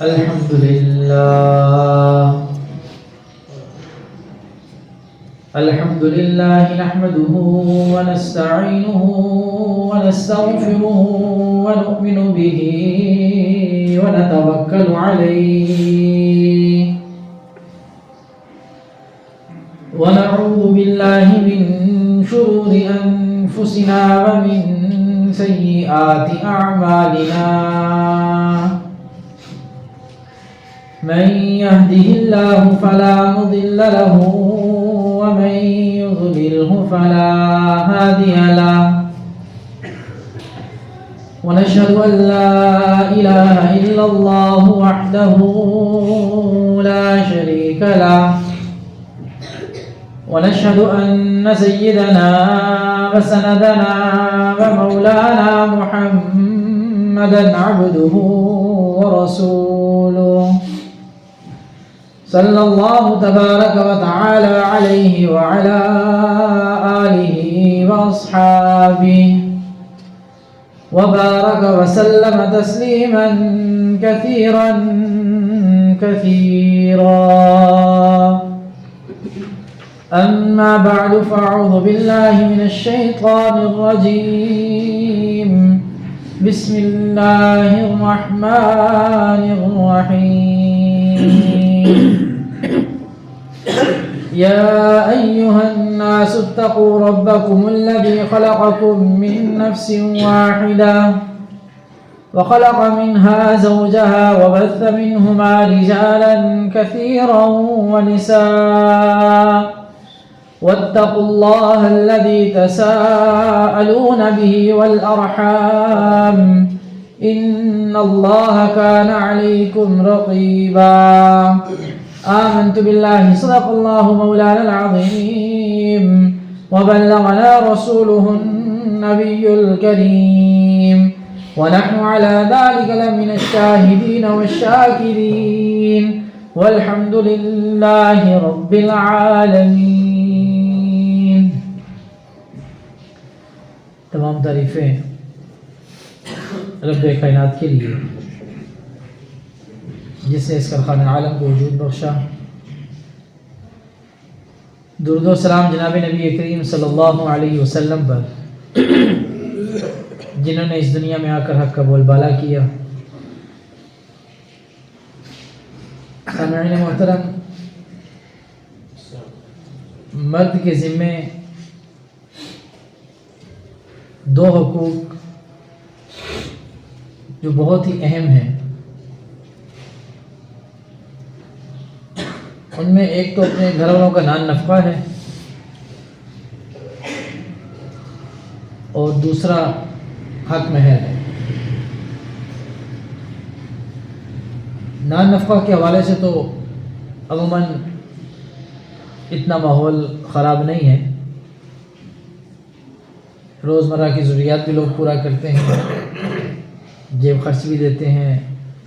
الحمد لله نحمده ونستعينه ونستغفره ونؤمن به ونتوكل عليه ونعوذ بالله من شرور أنفسنا ومن سيئات أعمالنا من يهده الله فلا مضل له ومن يضلله فلا هادي له ونشهد أن لا إله إلا الله وحده لا شريك له ونشهد أن سيدنا وسندنا ومولانا محمدا عبده ورسوله صلى الله تبارك وتعالى عليه وعلى آله وأصحابه وبارك وسلم تسليما كثيرا أما بعد فأعوذ بالله من الشيطان الرجيم بسم الله الرحمن الرحيم يا أيها الناس اتقوا ربكم الذي خلقكم من نفس واحدة وخلق منها زوجها وبث منهما رجالا كثيرا ونساء واتقوا الله الذي تساءلون به والأرحام إن الله كان عليكم رقيبا آمنت بالله صدق الله مولانا العظيم وبلغنا رسوله النبي الكريم ونحن على ذلك لمن الشاهدين والشاكرين والحمد لله رب العالمين. تمام تعریفیں رب کائنات کے لیے جس نے اس کارخان عالم کو وجود بخشا. درود و سلام جناب نبی کریم صلی اللہ علیہ وسلم پر جنہوں نے اس دنیا میں آ کر حق کا بول بالا کیا. سامعین محترم، مرد کے ذمے دو حقوق جو بہت ہی اہم ہیں. ان میں ایک تو اپنے گھر والوں کا نان نفقہ ہے اور دوسرا حق مہر ہے. نان نفقہ کے حوالے سے تو عموماً اتنا ماحول خراب نہیں ہے. روزمرہ کی ضروریات بھی لوگ پورا کرتے ہیں، جیب خرچ بھی دیتے ہیں،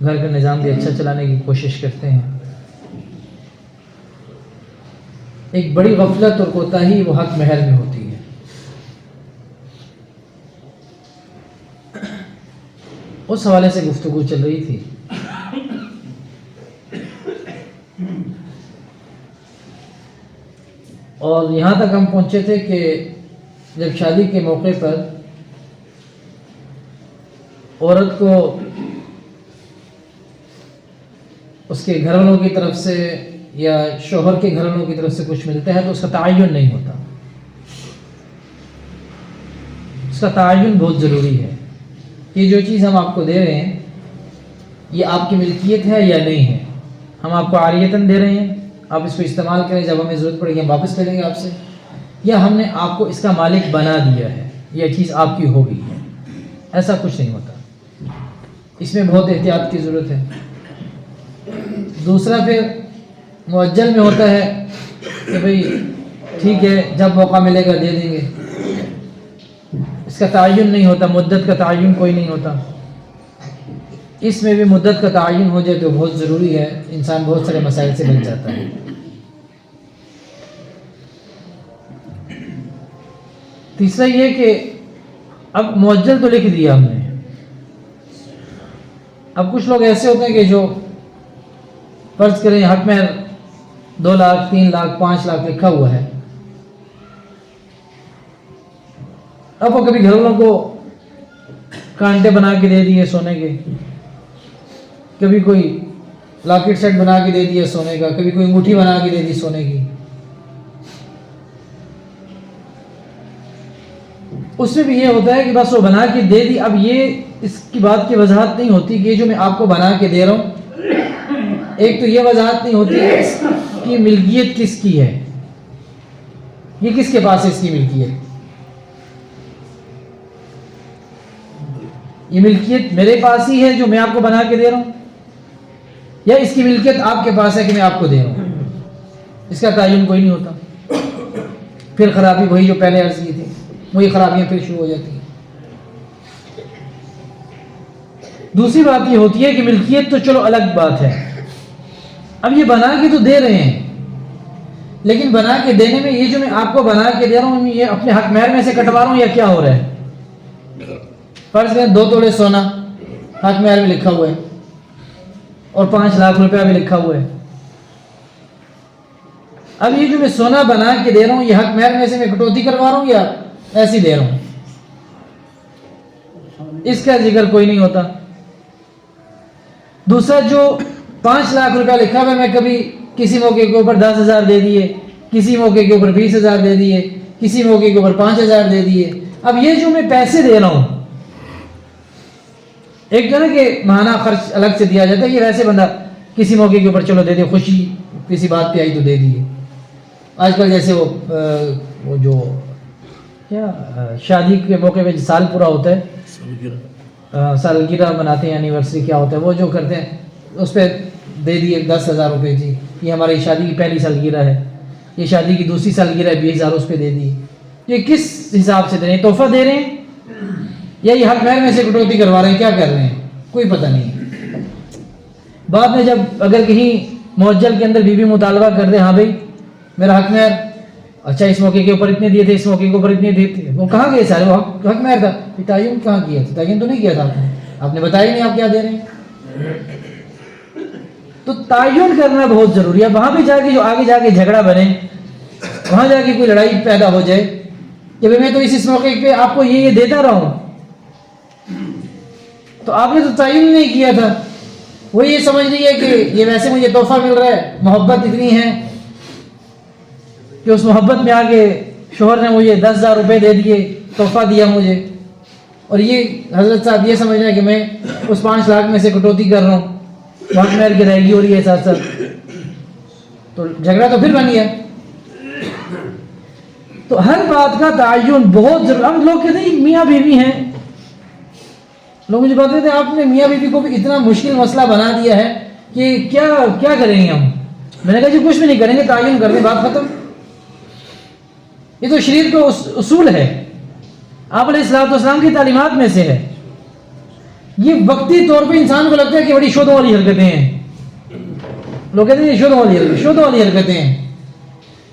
گھر کا نظام بھی اچھا چلانے کی کوشش کرتے ہیں. ایک بڑی غفلت اور کوتاہی وہ حق مہر میں ہوتی ہے. اس حوالے سے گفتگو چل رہی تھی. اور یہاں تک ہم پہنچے تھے کہ جب شادی کے موقع پر عورت کو اس کے گھر والوں کی طرف سے یا شوہر کے گھر والوں کی طرف سے کچھ ملتا ہے تو اس کا تعین نہیں ہوتا. اس کا تعین بہت ضروری ہے کہ جو چیز ہم آپ کو دے رہے ہیں یہ آپ کی ملکیت ہے یا نہیں ہے. ہم آپ کو عاریتاً دے رہے ہیں، آپ اس کو استعمال کریں، جب ہمیں ضرورت پڑے گی ہم واپس لے لیں گے آپ سے، یا ہم نے آپ کو اس کا مالک بنا دیا ہے، یہ چیز آپ کی ہو گئی ہے. ایسا کچھ نہیں ہوتا. اس میں بہت احتیاط کی ضرورت ہے. دوسرا پھر مؤجل میں ہوتا ہے کہ بھئی ٹھیک ہے جب موقع ملے گا دے دیں گے. اس کا تعین نہیں ہوتا، مدت کا تعین کوئی نہیں ہوتا. اس میں بھی مدت کا تعین ہو جائے تو بہت ضروری ہے، انسان بہت سارے مسائل سے بچ جاتا ہے. تیسرا یہ کہ اب مؤجل تو لکھ دیا ہم نے، اب کچھ لوگ ایسے ہوتے ہیں کہ جو فرض کریں حق مہر 2 لاکھ 3 لاکھ 5 لاکھ لکھا ہوا ہے. اب وہ کبھی گھر والوں کو کانٹے بنا کے دے دیے سونے کے, کبھی کوئی لاکٹ سیٹ بنا کے دے دیا سونے کا, کبھی کوئی انگوٹھی بنا کے دے دی سونے کی. اس میں بھی یہ ہوتا ہے کہ بس وہ بنا کے دے دی. اب یہ اس کی بات کی وضاحت نہیں ہوتی کہ یہ جو میں آپ کو بنا کے دے رہا ہوں, ایک تو یہ وضاحت نہیں ہوتی کہ اس کی ملکیت کس کی ہے, یہ کس کے پاس ہے اس کی ملکیت. یہ ملکیت میرے پاس ہی ہے جو میں آپ کو بنا کے دے رہا ہوں, یا اس کی ملکیت آپ کے پاس ہے کہ میں آپ کو دے رہا ہوں. اس کا تعین کوئی نہیں ہوتا. پھر خرابی وہی جو پہلے عرض کی تھی, وہی خرابیاں پھر شروع ہو جاتی ہیں. دوسری بات یہ ہوتی ہے کہ ملکیت تو چلو الگ بات ہے, اب یہ بنا کے تو دے رہے ہیں, لیکن بنا کے دینے میں یہ جو میں آپ کو بنا کے دے رہا ہوں یہ اپنے حق مہر میں سے کٹوا رہا ہوں یا کیا ہو رہا ہے. فرض کریں 2 توڑے سونا حق مہر میں لکھا ہوا ہے اور 5 لاکھ روپیہ بھی لکھا ہوا ہے. اب یہ جو میں سونا بنا کے دے رہا ہوں یہ حق مہر میں سے میں کٹوتی کروا رہا ہوں یا ایسے دے رہا ہوں, اس کا ذکر کوئی نہیں ہوتا. دوسرا جو 5 لاکھ روپیہ لکھا ہوا ہے, میں کبھی کسی موقع کے اوپر 10,000 دے دیے, کسی موقع کے اوپر 20,000 دے دیے, کسی موقع کے اوپر 5,000 دے دیے. اب یہ جو میں پیسے دے رہا ہوں, ایک جو نا کہ ماہانہ خرچ الگ سے دیا جاتا ہے, یہ ویسے بندہ کسی موقع کے اوپر چلو دے دے, خوشی کسی بات پہ آئی تو دے دیے. آج کل جیسے وہ جو کیا شادی کے موقع پہ سال پورا ہوتا ہے, سالگرہ مناتے ہیں, اینیورسری کیا ہوتا ہے, وہ جو کرتے ہیں اس پہ دے دیے 10,000 روپے, جی یہ ہماری شادی کی پہلی سالگرہ ہے, یہ شادی کی دوسری سالگرہ ہے, 20,000 اس پہ دے دیے. یہ کس حساب سے دے رہے ہیں, تحفہ دے رہے ہیں یا یہ حق مہر میں سے کٹوتی کروا رہے ہیں, کیا کر رہے ہیں, کوئی پتہ نہیں. بعد میں جب اگر کہیں معجل کے اندر بیوی مطالبہ کر دے, ہاں بھائی میرا حق مہر, اچھا اس موقع کے اوپر اتنے دیے تھے, اس موقع کے اوپر اتنے دیے تھے, وہ کہاں گئے سارے, وہ حق مہر تھا, تعین کہاں کیا تھا, تعین تو نہیں کیا تھا آپ نے بتایا نہیں آپ کیا دے رہے ہیں. تو تعین کرنا بہت ضروری ہے. وہاں پہ جا کے جو آگے جا کے جھگڑا بنے, وہاں جا کے کوئی لڑائی پیدا ہو جائے کہ میں تو اس موقع پہ آپ کو یہ دیتا رہا ہوں, تو آپ نے تو تعین نہیں کیا تھا. وہ یہ سمجھ رہی ہے کہ یہ ویسے مجھے تحفہ مل رہا ہے, محبت اتنی ہے کہ اس محبت میں آگے شوہر نے مجھے 10,000 روپے دے دیے, تحفہ دیا مجھے, اور یہ حضرت صاحب یہ سمجھ رہے ہیں کہ میں اس 5 لاکھ میں سے کٹوتی کر رہا ہوں, حق مہر کی ادائیگی ہو رہی ہے ساتھ ساتھ, تو جھگڑا تو پھر بن گیا. تو ہر بات کا تعین بہت ضروری. ہم لوگ کہتے ہیں میاں بیوی ہیں, لوگ مجھے بتاتے تھے آپ نے میاں بیوی کو بھی اتنا مشکل مسئلہ بنا دیا ہے کہ کیا کریں گے ہم. میں نے کہا جی کچھ بھی نہیں کریں گے, تعین کر دیں, بات ختم. یہ تو شریعت کا اصول ہے, آپ علیہ الصلوۃ والسلام کی تعلیمات میں سے ہے. یہ وقتی طور پہ انسان کو لگتا ہے کہ بڑی شودوں والی حرکتیں ہیں, لوگ کہتے ہیں یہ شودوں والی حرکتیں ہیں,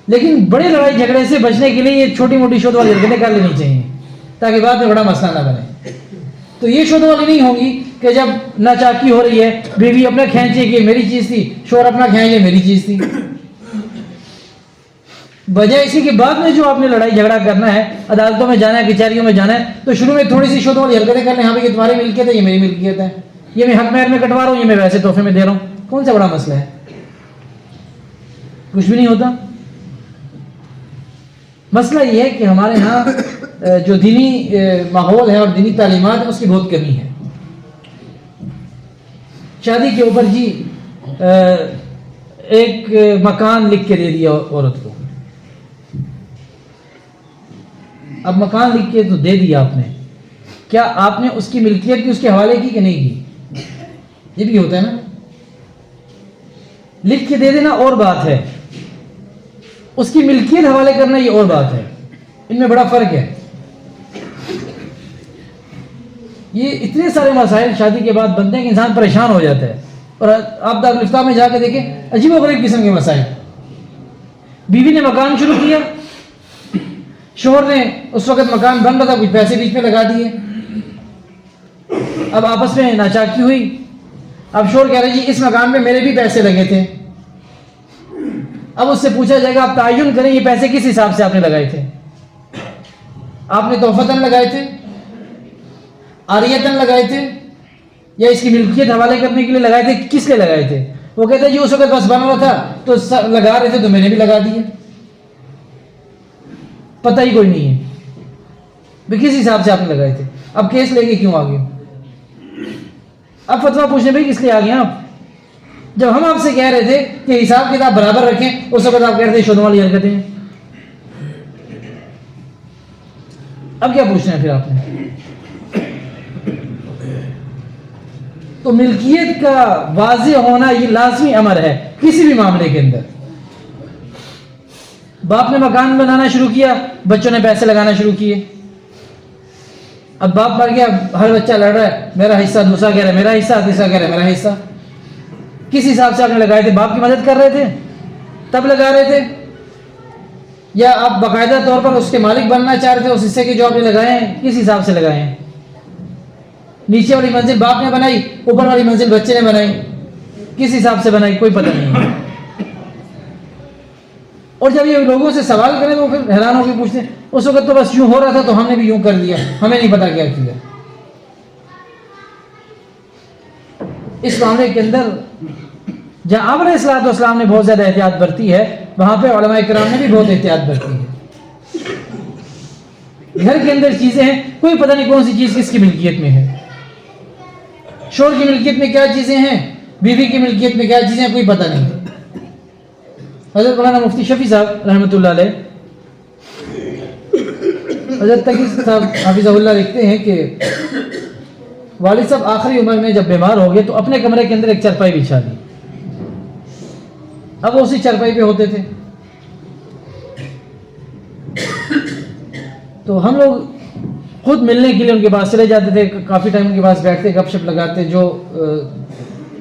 لیکن بڑے لڑائی جھگڑے سے بچنے کے لیے یہ چھوٹی موٹی شودوں والی حرکتیں کر لینی چاہیے تاکہ بعد میں بڑا مسئلہ نہ بنے. تو یہ شودوں والی نہیں ہوگی کہ جب ناچاکی ہو رہی ہے, بیوی اپنا کھینچے کہ میری چیز تھی, شوہر اپنا کھینچے میری چیز تھی. بجائے اسی کے بعد میں جو آپ نے لڑائی جھگڑا کرنا ہے, عدالتوں میں جانا ہے, کچہریوں میں جانا ہے, تو شروع میں تھوڑی سی شودوں والی حرکتیں کر لیں, ہاں بھائی یہ تمہاری ملکیت ہے, یہ میری ملکیت ہے, یہ میں حق مہر میں کٹوا رہا ہوں, یہ میں ویسے تحفے میں دے رہا ہوں. کون سا بڑا مسئلہ ہے, کچھ بھی نہیں ہوتا. مسئلہ یہ ہے کہ ہمارے ہاں جو دینی ماحول ہے اور دینی تعلیمات ہے اس کی بہت کمی ہے. شادی کے اوپر جی ایک مکان لکھ کے دے دیا عورت کو, اب مکان لکھ کے تو دے دیا آپ نے, کیا آپ نے اس کی ملکیت بھی اس کے حوالے کی کہ نہیں کی؟ یہ بھی ہوتا ہے نا, لکھ کے دے دینا اور بات ہے, اس کی ملکیت حوالے کرنا یہ اور بات ہے, ان میں بڑا فرق ہے. یہ اتنے سارے مسائل شادی کے بعد بنتے ہیں کہ انسان پریشان ہو جاتا ہے. اور آپ دارالفتہ میں جا کے دیکھیں عجیب و غریب قسم کے مسائل. بیوی نے مکان شروع کیا, شوہر نے اس وقت مکان بن رہا تھا, کچھ پیسے بیچ میں لگا دیے, اب آپس میں ناچاکی ہوئی, اب شوہر کہہ رہے جی اس مکان میں میرے بھی پیسے لگے تھے, اب اس سے پوچھا جائے گا آپ تعین کریں یہ پیسے کس حساب سے آپ نے لگائے تھے؟ آپ نے توفتاً لگائے تھے، عاریتاً لگائے تھے، یا اس کی ملکیت حوالے کرنے کے لیے لگائے تھے؟ کس لیے لگائے تھے؟ وہ کہتے ہیں جی اس وقت بس بن رہا تھا تو لگا رہے تھے تو میں نے بھی لگا دیے، پتہ ہی کوئی نہیں ہے بھی کس حساب سے آپ نے لگائے تھے۔ اب کیس لے کے کیوں آگے؟ اب فتویٰ پوچھنے بھائی کس لیے آ گئے آپ؟ جب ہم آپ سے کہہ رہے تھے کہ حساب کتاب برابر رکھیں، اس وقت آپ کہہ رہے تھے شودوں والی حرکتیں ہیں۔ اب کیا پوچھنا ہے پھر آپ نے؟ تو ملکیت کا واضح ہونا یہ لازمی امر ہے کسی بھی معاملے کے اندر۔ باپ نے مکان بنانا شروع کیا، بچوں نے پیسے لگانا شروع کیے، اب باپ مر گیا، ہر بچہ لڑ رہا ہے میرا حصہ، دوسرا کہہ رہا ہے میرا حصہ، تیسرا کہہ رہا ہے میرا حصہ۔ کس حساب سے آپ نے لگائے تھے؟ باپ کی مدد کر رہے تھے تب لگا رہے تھے، یا آپ باقاعدہ طور پر اس کے مالک بننا چاہ رہے تھے اس حصے کے جو آپ نے لگائے ہیں؟ کس حساب سے لگائے ہیں؟ نیچے والی منزل باپ نے بنائی، اوپر والی منزل بچے نے بنائی، کس حساب سے بنائی؟ کوئی پتہ نہیں۔ اور جب یہ لوگوں سے سوال کریں تو پھر حیران ہو کے پوچھتے ہیں اس وقت تو بس یوں ہو رہا تھا تو ہم نے بھی یوں کر دیا، ہمیں نہیں پتا کیا کیا۔ اس معاملے کے اندر جہاں آپ علیہ الصلوۃ والسلام نے بہت زیادہ احتیاط برتی ہے، وہاں پہ علماء کرام نے بھی بہت احتیاط برتی ہے۔ گھر کے اندر چیزیں ہیں، کوئی پتہ نہیں کون سی چیز کس کی ملکیت میں ہے، شوہر کی ملکیت میں کیا چیزیں ہیں، بیوی کی ملکیت میں کیا چیزیں ہیں، کوئی پتہ نہیں۔ حضرت مولانا مفتی شفیع صاحب رحمۃ اللہ علیہ، حضرت تقی صاحب حفظہ اللہ لکھتے ہیں کہ والد صاحب آخری عمر میں جب بیمار ہو گئے تو اپنے کمرے کے اندر ایک چرپائی بچھا دی، اب وہ اسی چرپائی پہ ہوتے تھے۔ تو ہم لوگ خود ملنے کے لیے ان کے پاس چلے جاتے تھے، کافی ٹائم ان کے پاس بیٹھتے، گپ شپ لگاتے، جو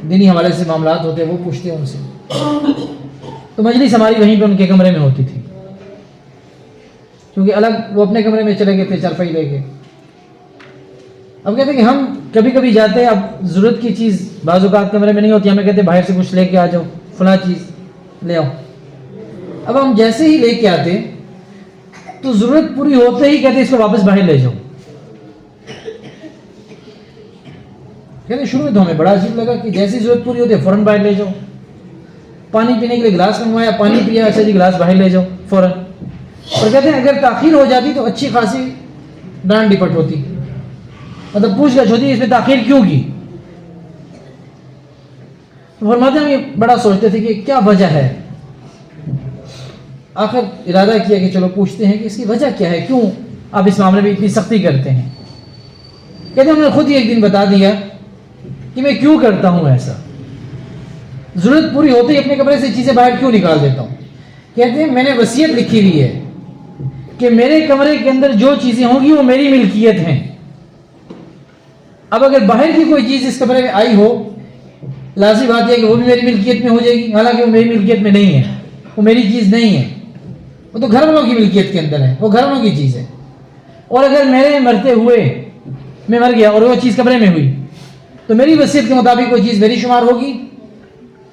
دینی حوالے سے معاملات ہوتے وہ پوچھتے ان سے۔ تو مجلس ہماری وہیں پہ ان کے کمرے میں ہوتی تھی، کیونکہ الگ وہ اپنے کمرے میں چلے گئے تھے چرپائی لے کے۔ اب کہتے ہیں کہ ہم کبھی کبھی جاتے ہیں، اب ضرورت کی چیز بعض اوقات کمرے میں نہیں ہوتی، ہمیں کہتے ہیں باہر سے کچھ لے کے آ جاؤ، فلاں چیز لے آؤ۔ اب ہم جیسے ہی لے کے آتے تو ضرورت پوری ہوتے ہی کہتے اس کو واپس باہر لے جاؤ۔ کہتے شروع میں تو ہمیں بڑا عجیب لگا کہ جیسی ضرورت پوری ہوتی ہے فوراً باہر لے جاؤ۔ پانی پینے کے لیے گلاس منگوایا، پانی پیا، اچھا جی گلاس باہر لے جاؤ فوراً۔ اور کہتے ہیں اگر تاخیر ہو جاتی تو اچھی خاصی ڈانٹ ڈپٹ ہوتی، مطلب پوچھ گچھ ہوتی اس میں تاخیر کیوں کی۔ فرماتے ہیں ہم بڑا سوچتے تھے کہ کیا وجہ ہے، آخر ارادہ کیا کہ چلو پوچھتے ہیں کہ اس کی وجہ کیا ہے، کیوں آپ اس معاملے میں اتنی سختی کرتے ہیں۔ کہتے ہیں ہم نے خود ہی ایک دن بتا دیا کہ میں کیوں کرتا ہوں ایسا، ضرورت پوری ہوتے ہی اپنے کمرے سے چیزیں باہر کیوں نکال دیتا ہوں۔ کہتے ہیں میں نے وصیت لکھی ہوئی ہے کہ میرے کمرے کے اندر جو چیزیں ہوں گی وہ میری ملکیت ہیں۔ اب اگر باہر کی کوئی چیز اس کمرے میں آئی ہو، لازمی بات ہے کہ وہ بھی میری ملکیت میں ہو جائے گی، حالانکہ وہ میری ملکیت میں نہیں ہے، وہ میری چیز نہیں ہے، وہ تو گھر والوں کی ملکیت کے اندر ہے، وہ گھر والوں کی چیز ہے۔ اور اگر میرے مرتے ہوئے میں مر گیا اور وہ چیز کمرے میں ہوئی تو میری وصیت کے مطابق وہ چیز میری شمار ہوگی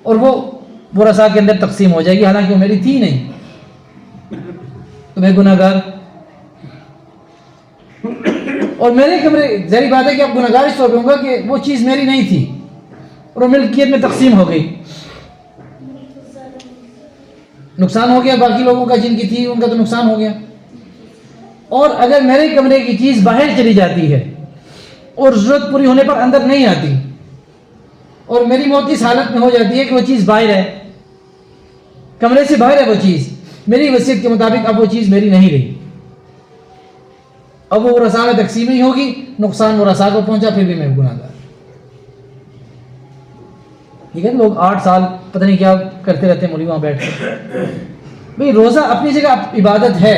اور وہ ورثاء کے اندر تقسیم ہو جائے گی، حالانکہ وہ میری تھی نہیں، تو میں گناہ گار۔ اور میرے کمرے ظاہری بات ہے کہ اب گناہ گار اس طور پہ ہوں گا کہ وہ چیز میری نہیں تھی اور وہ ملکیت میں تقسیم ہو گئی، نقصان ہو گیا باقی لوگوں کا جن کی تھی ان کا تو نقصان ہو گیا۔ اور اگر میرے کمرے کی چیز باہر چلی جاتی ہے اور ضرورت پوری ہونے پر اندر نہیں آتی اور میری موت اس حالت میں ہو جاتی ہے کہ وہ چیز باہر ہے، کمرے سے باہر ہے وہ چیز، میری وصیت کے مطابق اب وہ چیز میری نہیں رہی، اب وہ ورثاء میں تقسیم نہیں ہوگی، نقصان ورثاء کو پہنچا، پھر بھی میں گناہ گار۔ ٹھیک ہے، لوگ 8 سال پتہ نہیں کیا کرتے رہتے ہیں، مولوی وہاں بیٹھ کے۔ بھئی روزہ اپنی جگہ عبادت ہے،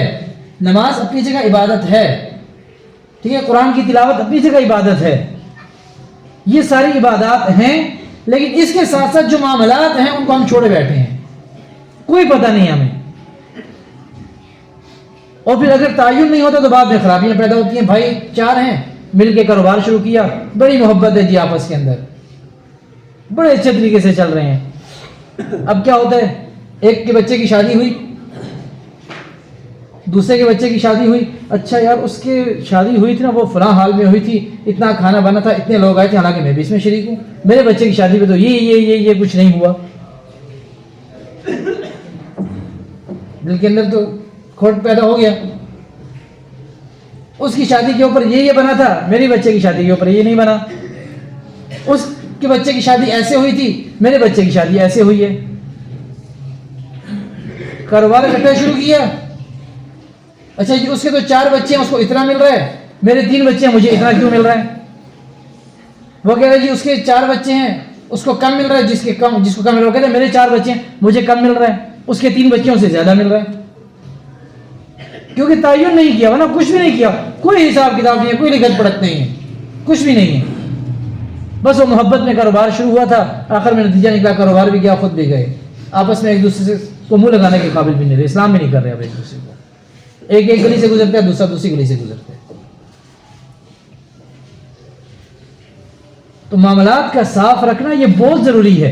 نماز اپنی جگہ عبادت ہے، ٹھیک ہے، قرآن کی تلاوت اپنی جگہ عبادت ہے، یہ ساری عبادات ہیں، لیکن اس کے ساتھ ساتھ جو معاملات ہیں ان کو ہم چھوڑے بیٹھے ہیں، کوئی پتہ نہیں ہمیں۔ اور پھر اگر تعین نہیں ہوتا تو بعد میں خرابیاں پیدا ہوتی ہیں۔ بھائی 4 ہیں، مل کے کاروبار شروع کیا، بڑی محبت ہے جی آپس کے اندر، بڑے اچھے طریقے سے چل رہے ہیں۔ اب کیا ہوتا ہے ایک کے بچے کی شادی ہوئی، دوسرے کے بچے کی شادی ہوئی، اچھا یار اس کے شادی ہوئی تھی نا وہ فلاں حال میں ہوئی تھی، اتنا کھانا بنا تھا، اتنے لوگ آئے تھے، حالانکہ میں بھی اس میں شریک ہوں، میرے بچے کی شادی پہ تو یہ کچھ نہیں ہوا. دل کے اندر تو کھوٹ پیدا ہو گیا. اس کی شادی کے اوپر یہ بنا تھا، میری بچے کی شادی کے اوپر یہ نہیں بنا. اس کے بچے کی شادی ایسے ہوئی تھی، میرے بچے کی شادی ایسے ہوئی ہے. کاروبار اکٹھا شروع کیا، اچھا جی اس کے تو 4 بچے ہیں، اس کو اتنا مل رہا ہے، میرے 3 بچے ہیں، مجھے اتنا کیوں مل رہا ہے؟ وہ کہہ رہے جی اس کے 4 بچے ہیں، اس کو کم مل رہا ہے، جس کو کم مل رہا ہے، وہ کہتے ہیں میرے 4 بچے ہیں، مجھے کم مل رہا ہے، اس کے 3 بچوں سے زیادہ مل رہا ہے. کیونکہ تعین نہیں کیا، ورنہ کچھ بھی نہیں کیا، کوئی حساب کتاب نہیں ہے، کوئی لکھت پڑھت نہیں ہے، کچھ بھی نہیں ہے. بس وہ محبت میں کاروبار شروع ہوا تھا، آخر میں نتیجہ نکلا کاروبار بھی کیا، خود بھی گئے. آپس میں ایک دوسرے سے کو منہ لگانے کے قابل بھی نہیں رہے، اسلام بھی نہیں کر رہے اب ایک دوسرے کو. ایک گلی سے گزرتا ہے، دوسرا دوسری گلی سے گزرتا ہے. تو معاملات کا صاف رکھنا یہ بہت ضروری ہے.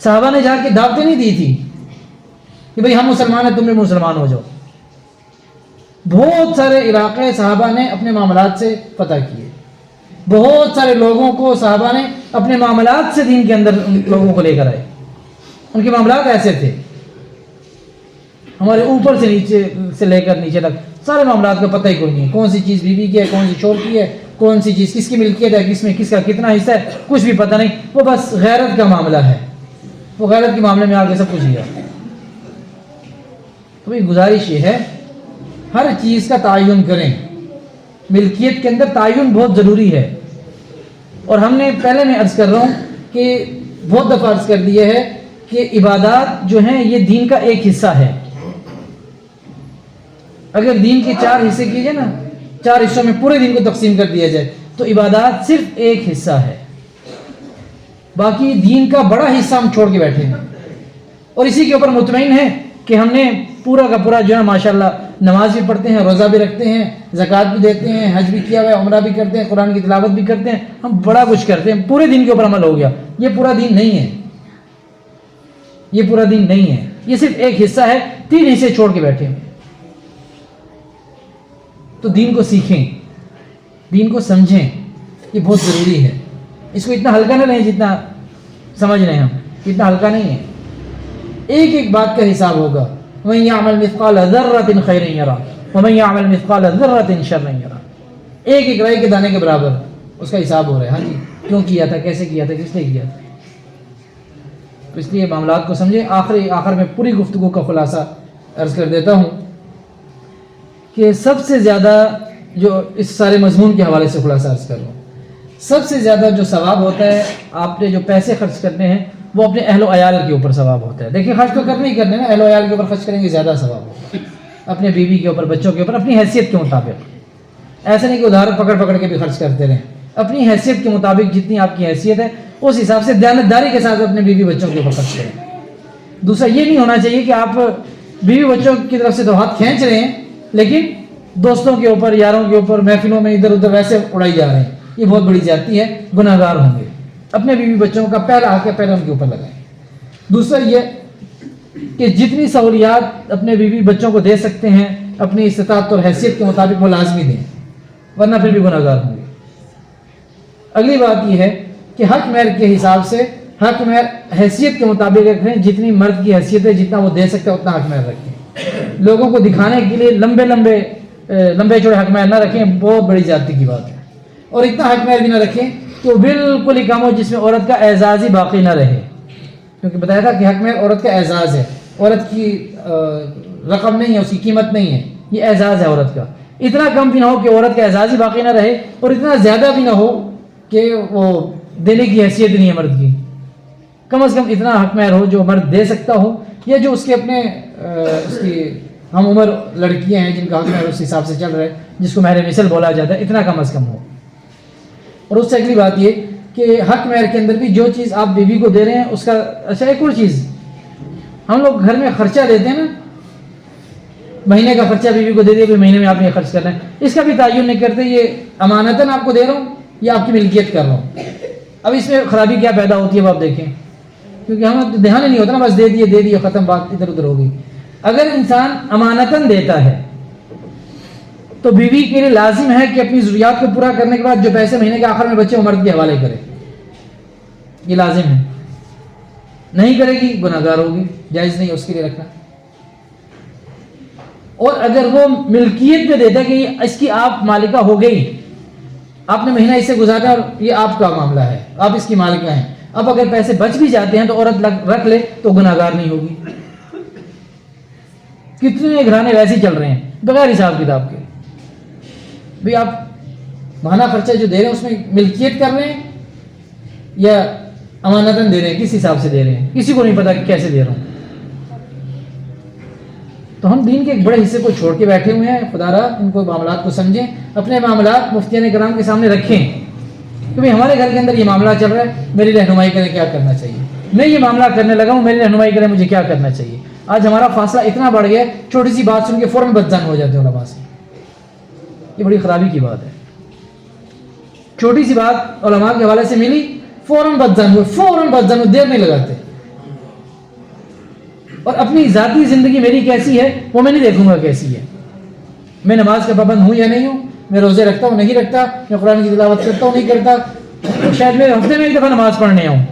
صحابہ نے جا کے دعوتیں نہیں دی تھی کہ بھئی ہم مسلمان ہیں تم بھی مسلمان ہو جاؤ. بہت سارے علاقے صحابہ نے اپنے معاملات سے فتح کیے، بہت سارے لوگوں کو صحابہ نے اپنے معاملات سے دین کے اندر ان لوگوں کو لے کر آئے. ان کے معاملات ایسے تھے، ہمارے اوپر سے نیچے سے لے کر نیچے تک سارے معاملات کا پتہ ہی کوئی نہیں ہے. کون سی چیز بیوی کی ہے، کون سی شوہر کی ہے، کون سی چیز کس کی ملکیت ہے، کس میں کس کا کتنا حصہ ہے، کچھ بھی پتہ نہیں. وہ بس غیرت کا معاملہ ہے، وہ غیرت کے معاملے میں آگے سب کچھ لیا. تو یہ گزارش یہ ہے ہر چیز کا تعین کریں. ملکیت کے اندر تعین بہت ضروری ہے. اور ہم نے پہلے میں عرض کر رہا ہوں کہ بہت دفعہ عرض کر دیا ہے کہ عبادات جو ہیں یہ دین کا ایک حصہ ہے. اگر دین کے 4 حصے کیے جائے نا، 4 حصوں میں پورے دین کو تقسیم کر دیا جائے تو عبادات صرف ایک حصہ ہے. باقی دین کا بڑا حصہ ہم چھوڑ کے بیٹھے ہیں اور اسی کے اوپر مطمئن ہیں کہ ہم نے پورا کا پورا جو ہے ماشاءاللہ نماز بھی پڑھتے ہیں، روزہ بھی رکھتے ہیں، زکوٰۃ بھی دیتے ہیں، حج بھی کیا ہوا ہے، عمرہ بھی کرتے ہیں، قرآن کی تلاوت بھی کرتے ہیں، ہم بڑا کچھ کرتے ہیں، پورے دین کے اوپر عمل ہو گیا. یہ پورا دین نہیں ہے، یہ پورا دین نہیں ہے، یہ صرف ایک حصہ ہے. 3 حصے چھوڑ کے بیٹھے ہیں. تو دین کو سیکھیں، دین کو سمجھیں، یہ بہت ضروری ہے. اس کو اتنا ہلکا نہ لیں جتنا سمجھ رہے ہیں ہم، اتنا ہلکا نہیں ہے. ایک ایک بات کا حساب ہوگا. وَمَن يَعْمَلْ مِثْقَالَ ذَرَّةٍ خَيْرًا يَرَهُ وَمَن يَعْمَلْ مِثْقَالَ ذَرَّةٍ شَرًّا يَرَهُ. ایک ایک رائے کے دانے کے برابر اس کا حساب ہو رہا ہے. ہاں جی کیوں کیا تھا، کیسے کیا تھا، کس نے کیا تھا. تو اس لیے معاملات کو سمجھیں. آخر میں پوری گفتگو کا خلاصہ عرض کر دیتا ہوں کہ سب سے زیادہ جو اس سارے مضمون کے حوالے سے خلاصہ عرض کر رہا ہوں، سب سے زیادہ جو ثواب ہوتا ہے آپ نے جو پیسے خرچ کرنے ہیں وہ اپنے اہل و عیال کے اوپر ثواب ہوتا ہے. دیکھیں خرچ تو کرنے ہی کرنے نا، اہل و عیال کے اوپر خرچ کریں گے زیادہ ثواب ہوگا. اپنے بیوی کے اوپر، بچوں کے اوپر، اپنی حیثیت کے مطابق. ایسا نہیں کہ ادھار پکڑ پکڑ کے بھی خرچ کرتے رہیں. اپنی حیثیت کے مطابق جتنی آپ کی حیثیت ہے اس حساب سے دیانتداری کے ساتھ اپنے بیوی بچوں کے اوپر خرچ کریں. دوسرا یہ نہیں ہونا چاہیے کہ آپ بیوی بچوں کی طرف سے تو ہاتھ کھینچ رہے ہیں لیکن دوستوں کے اوپر، یاروں کے اوپر، محفلوں میں ادھر ادھر ویسے اڑائی جا رہے ہیں. یہ بہت بڑی زیادتی ہے، گناہ گار ہوں گے. اپنے بیوی بچوں کا پہلا حق ہے، پہلے ان کے اوپر لگائیں. دوسرا یہ کہ جتنی سہولیات اپنے بیوی بچوں کو دے سکتے ہیں اپنی استطاعت اور حیثیت کے مطابق وہ لازمی دیں، ورنہ پھر بھی گناہ گار ہوں گے. اگلی بات یہ ہے کہ حق مہر کے حساب سے حق مہر حیثیت کے مطابق رکھیں. جتنی مرد کی حیثیت ہے، جتنا وہ دے سکتا ہے اتنا حق مہر رکھیں. لوگوں کو دکھانے کے لیے لمبے چوڑے حق مہر نہ رکھیں، بہت بڑی زیادتی کی بات ہے. اور اتنا حق مہر بھی نہ رکھیں کہ وہ بالکل ہی کم ہو جس میں عورت کا اعزاز ہی باقی نہ رہے. کیونکہ بتایا تھا کہ حق مہر عورت کا اعزاز ہے، عورت کی رقم نہیں ہے، اس کی قیمت نہیں ہے، یہ اعزاز ہے عورت کا. اتنا کم بھی نہ ہو کہ عورت کا اعزاز ہی باقی نہ رہے اور اتنا زیادہ بھی نہ ہو کہ وہ دینے کی حیثیت نہیں ہے مرد کی. کم از کم اتنا حق مہر ہو جو مرد دے سکتا ہو، یا جو اس کے اپنے اس کی ہم عمر لڑکیاں ہیں جن کا حق مہر اس حساب سے چل رہا ہے، جس کو مہر مثل بولا جاتا ہے، اتنا کم از کم ہو. اور اس سے اگلی بات یہ کہ حق مہر کے اندر بھی جو چیز آپ بیوی کو دے رہے ہیں اس کا، اچھا ایک اور چیز، ہم لوگ گھر میں خرچہ دیتے ہیں نا، مہینے کا خرچہ بیوی کو دے دیا کہ مہینے میں آپ نے یہ خرچ کرنا ہے، اس کا بھی تعین نہیں کرتے یہ امانتاً آپ کو دے رہا ہوں یا آپ کی ملکیت کر رہا ہوں. اب اس میں خرابی کیا پیدا ہوتی ہے وہ آپ دیکھیں. کیونکہ ہمیں تو دھیان ہی نہیں ہوتا نا، بس دے دیے ختم، بات ادھر ادھر ہوگی. اگر انسان امانتاً دیتا ہے تو بیوی کے لیے لازم ہے کہ اپنی ضروریات کو پورا کرنے کے بعد جو پیسے مہینے کے آخر میں بچے وہ مرد کے حوالے کرے. یہ لازم ہے. نہیں کرے گی گناہگار ہوگی، جائز نہیں ہے اس کے لیے رکھنا. اور اگر وہ ملکیت میں دیتا ہے کہ اس کی آپ مالکہ ہو گئی، آپ نے مہینہ اسے گزارا اور یہ آپ کا معاملہ ہے، آپ اس کی مالکہ ہیں، اب اگر پیسے بچ بھی جاتے ہیں تو عورت رکھ لے تو گناہگار نہیں ہوگی. کتنے گھرانے ویسے ہی چل رہے ہیں بغیر حساب کتاب کے. بھئی آپ ماہانہ خرچہ جو دے رہے ہیں اس میں ملکیت کر رہے ہیں یا امانتاً دے رہے ہیں؟ کس حساب سے دے رہے ہیں؟ کسی کو نہیں پتا کہ کیسے دے رہا ہوں. تو ہم دین کے ایک بڑے حصے کو چھوڑ کے بیٹھے ہوئے ہیں. خدا را ان کو معاملات کو سمجھیں، اپنے معاملات مفتیان کرام کے سامنے رکھیں کہ بھئی ہمارے گھر کے اندر یہ معاملہ چل رہا ہے، میری رہنمائی کریں کیا کرنا چاہیے. میں یہ معاملہ کرنے لگا ہوں، میری رہنمائی کریں مجھے کیا کرنا چاہیے. آج ہمارا فاصلہ اتنا بڑھ گیا، چھوٹی سی بات سن کے فوراً بدظن ہو جاتے ہیں علماء سے. یہ بڑی خرابی کی بات ہے. چھوٹی سی بات علماء کے حوالے سے ملی، فوراً بدظن ہوئے، دیر نہیں لگاتے. اور اپنی ذاتی زندگی میری کیسی ہے وہ میں نہیں دیکھوں گا کیسی ہے. میں نماز کا پابند ہوں یا نہیں ہوں، میں روزے رکھتا ہوں نہیں رکھتا، میں قرآن کی تلاوت کرتا ہوں نہیں کرتا، شاید میں ہفتے میں ایک دفعہ نماز پڑھنے آؤں،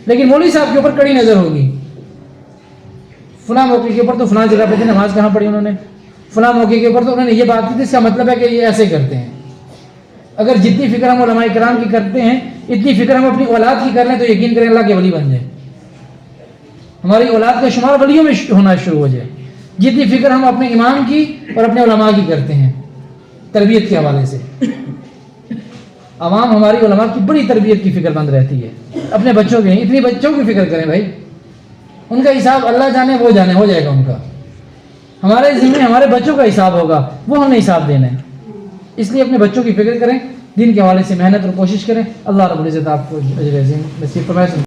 لیکن مولوی صاحب کے اوپر کڑی نظر ہوگی. فلاں موقع کے اوپر تو فلاں جگہ پہ تھی، نماز کہاں پڑھی انہوں نے، فلاں موقع کے اوپر تو انہوں نے یہ بات کی تھی، اس کا مطلب ہے کہ یہ ایسے کرتے ہیں. اگر جتنی فکر ہم علماء کرام کی کرتے ہیں اتنی فکر ہم اپنی اولاد کی کر لیں تو یقین کریں اللہ کے ولی بن جائیں، ہماری اولاد کا شمار ولیوں میں ہونا شروع ہو جائے. جتنی فکر ہم اپنے امام کی اور اپنے علماء کی کرتے ہیں تربیت کے حوالے سے. عوام ہماری علماء کی بڑی تربیت کی فکر مند رہتی ہے، اپنے بچوں کے. اتنی بچوں کی فکر کریں بھائی، ان کا حساب اللہ جانے وہ جانے، ہو جائے گا ان کا. ہمارے ذمہ ہمارے بچوں کا حساب ہوگا، وہ ہمیں حساب دینا ہے. اس لیے اپنے بچوں کی فکر کریں، دین کے حوالے سے محنت اور کوشش کریں. اللہ رب العزت آپ کو اجر عظیم نصیب فرمائے.